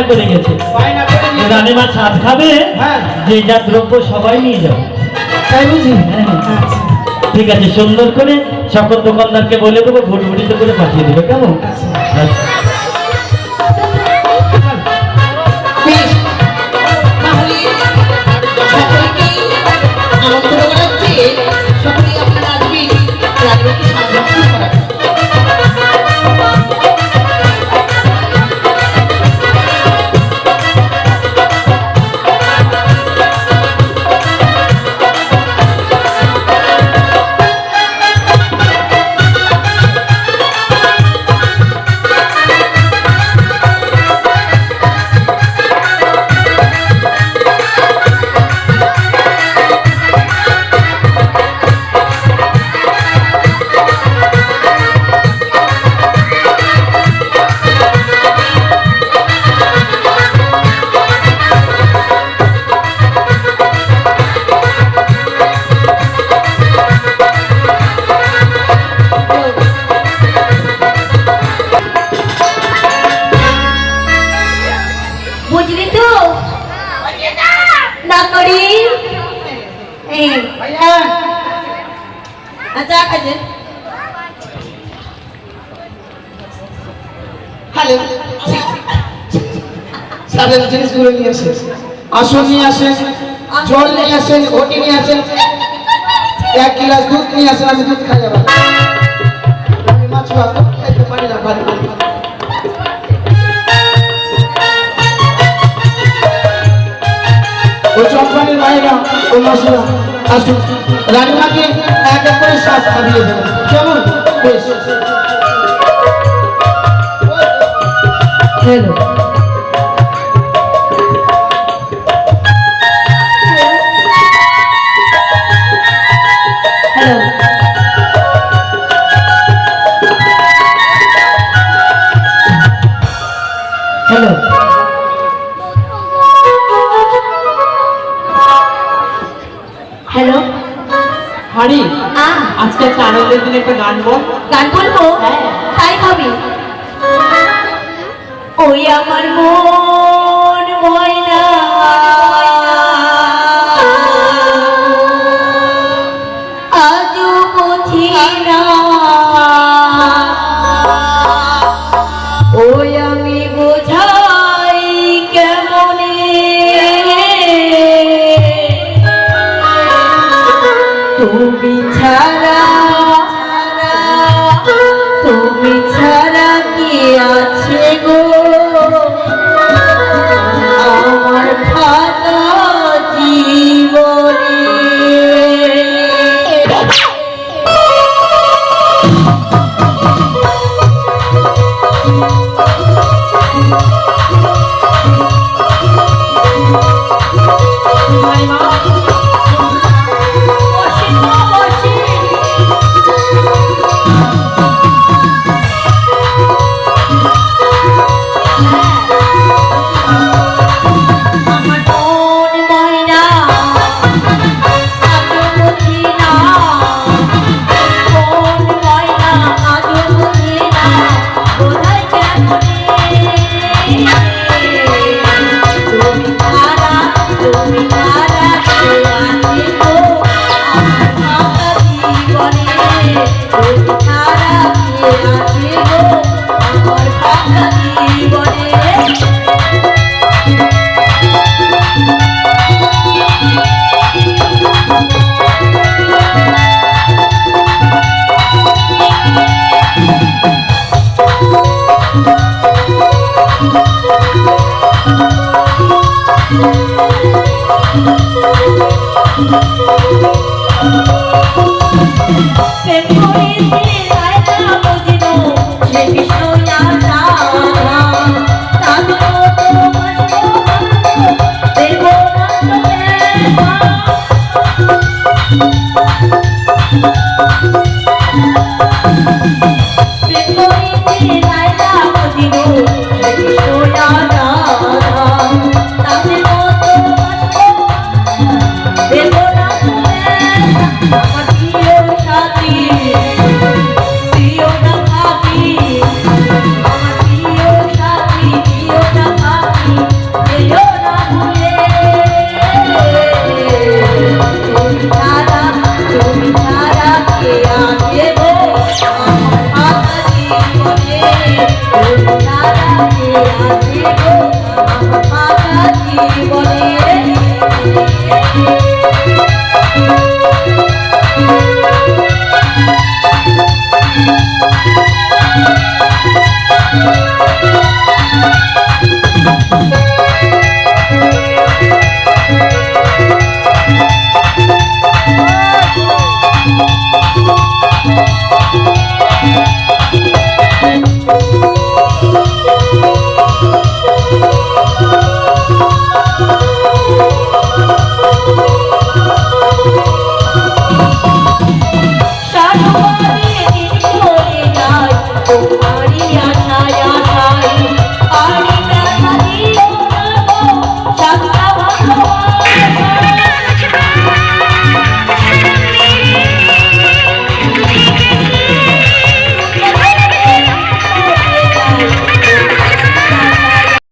করে গেছে, রানীমা ছাদ খাবে, যে যা দ্রব্য সবাই নিয়ে যাবে, তাই বুঝি? ঠিক আছে, সুন্দর করে সকল দোকানদারকে বলে দেবো, ভুটভুটিতে করে পাঠিয়ে দেবে, কেমন? জিনিসগুলো নিয়ে আসেন, আসন নিয়ে আসেন, জল নিয়ে আসেন, ওটি নিয়ে আসেন, 1 গ্লাস দুধ নিয়ে আসেন। আমি দুধ খাই, যাবো আমি মাছ খাইতে পারি না, বাড়ি ও চম্পানির মায়েরা ও মশলা আসুন, রানীমাকে এক এক করে শ্বাস খাবিয়ে দেবেন, কেমন? বেশ, হ্যালো হ্যালো হ্যালো হাড়ি, আজকে একটা আনন্দের দিনে একটা গান বল। গান বলবো? তাই হবে। ওই আমার মন ময়না আজও বুঝি না, ওই আমি বোঝাই কেমনে, তুমি ছাড়া, তুমি ছাড়া কি আছে গো আমার ফাঁকা জীবনে। Happy আমার মাতা জীবনে